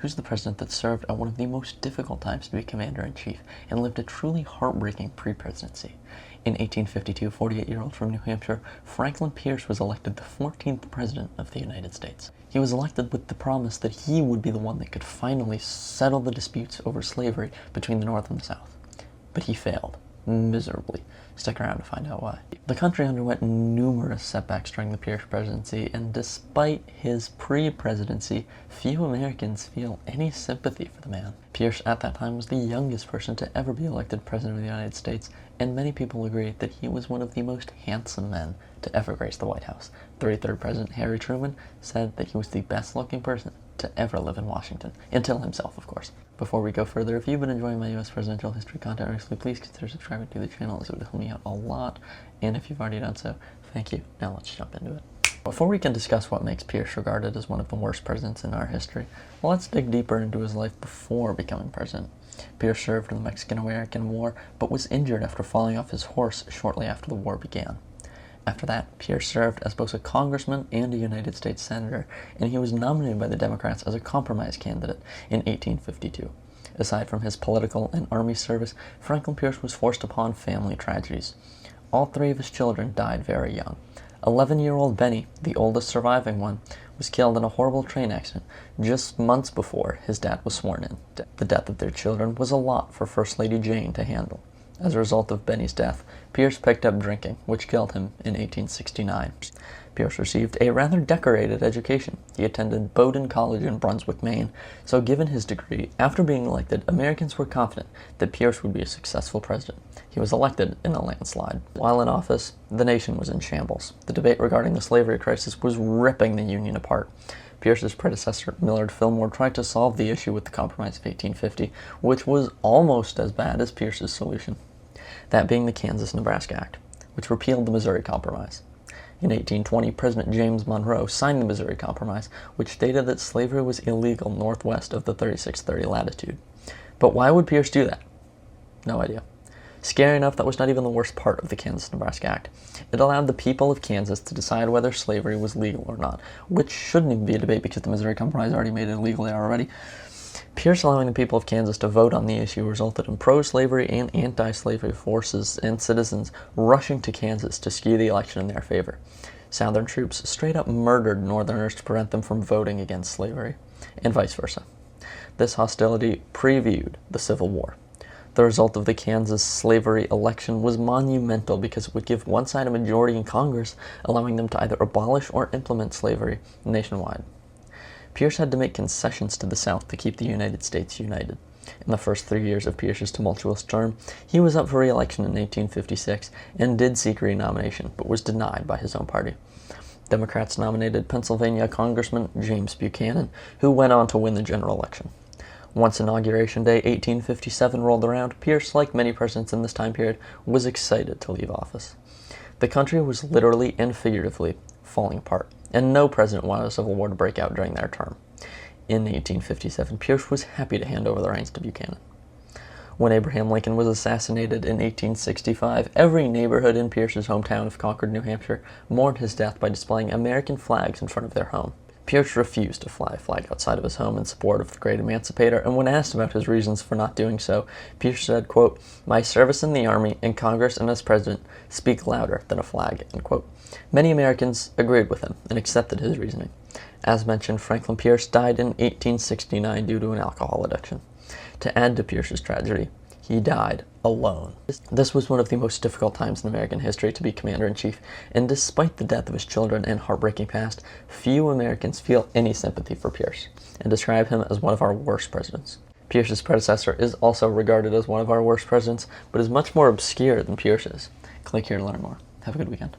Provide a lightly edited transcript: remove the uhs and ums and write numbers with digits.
who's the president that served at one of the most difficult times to be commander-in-chief and lived a truly heartbreaking pre-presidency. In 1852, 48-year-old from New Hampshire, Franklin Pierce was elected the 14th president of the United States. He was elected with the promise that he would be the one that could finally settle the disputes over slavery between the North and the South. But he failed, miserably. Stick around to find out why. The country underwent numerous setbacks during the Pierce presidency, and despite his pre-presidency, few Americans feel any sympathy for the man. Pierce at that time was the youngest person to ever be elected president of the United States, and many people agree that he was one of the most handsome men to ever grace the White House. 33rd President Harry Truman said that he was the best-looking person to ever live in Washington, until himself, of course. Before we go further, if you've been enjoying my U.S. presidential history content recently, please consider subscribing to the channel, as it would help me out a lot, and if you've already done so, thank you. Now let's jump into it. Before we can discuss what makes Pierce regarded as one of the worst presidents in our history, well, let's dig deeper into his life before becoming president. Pierce served in the Mexican-American War, but was injured after falling off his horse shortly after the war began. After that, Pierce served as both a congressman and a United States senator, and he was nominated by the Democrats as a compromise candidate in 1852. Aside from his political and army service, Franklin Pierce was forced upon family tragedies. All three of his children died very young. 11-year-old Benny, the oldest surviving one, was killed in a horrible train accident just months before his dad was sworn in. The death of their children was a lot for First Lady Jane to handle. As a result of Benny's death, Pierce picked up drinking, which killed him in 1869. Pierce received a rather decorated education. He attended Bowdoin College in Brunswick, Maine, so given his degree, after being elected, Americans were confident that Pierce would be a successful president. He was elected in a landslide. While in office, the nation was in shambles. The debate regarding the slavery crisis was ripping the Union apart. Pierce's predecessor, Millard Fillmore, tried to solve the issue with the Compromise of 1850, which was almost as bad as Pierce's solution. That being the Kansas-Nebraska Act, which repealed the Missouri Compromise. In 1820, President James Monroe signed the Missouri Compromise, which stated that slavery was illegal northwest of the 3630 latitude. But why would Pierce do that? No idea. Scary enough, that was not even the worst part of the Kansas-Nebraska Act. It allowed the people of Kansas to decide whether slavery was legal or not, which shouldn't even be a debate because the Missouri Compromise already made it illegal there already. Pierce allowing the people of Kansas to vote on the issue resulted in pro-slavery and anti-slavery forces and citizens rushing to Kansas to skew the election in their favor. Southern troops straight up murdered Northerners to prevent them from voting against slavery, and vice versa. This hostility previewed the Civil War. The result of the Kansas slavery election was monumental because it would give one side a majority in Congress, allowing them to either abolish or implement slavery nationwide. Pierce had to make concessions to the South to keep the United States united. In the first 3 years of Pierce's tumultuous term, he was up for re-election in 1856 and did seek renomination, but was denied by his own party. Democrats nominated Pennsylvania Congressman James Buchanan, who went on to win the general election. Once Inauguration Day 1857 rolled around, Pierce, like many presidents in this time period, was excited to leave office. The country was literally and figuratively falling apart, and no president wanted a civil war to break out during their term. In 1857, Pierce was happy to hand over the reins to Buchanan. When Abraham Lincoln was assassinated in 1865, every neighborhood in Pierce's hometown of Concord, New Hampshire, mourned his death by displaying American flags in front of their home. Pierce refused to fly a flag outside of his home in support of the great emancipator, and when asked about his reasons for not doing so, Pierce said, quote, "My service in the Army, in Congress, and as president speak louder than a flag," end quote. Many Americans agreed with him and accepted his reasoning. As mentioned, Franklin Pierce died in 1869 due to an alcohol addiction. To add to Pierce's tragedy, he died alone. This was one of the most difficult times in American history to be commander-in-chief, and despite the death of his children and heartbreaking past, few Americans feel any sympathy for Pierce, and describe him as one of our worst presidents. Pierce's predecessor is also regarded as one of our worst presidents, but is much more obscure than Pierce's. Click here to learn more. Have a good weekend.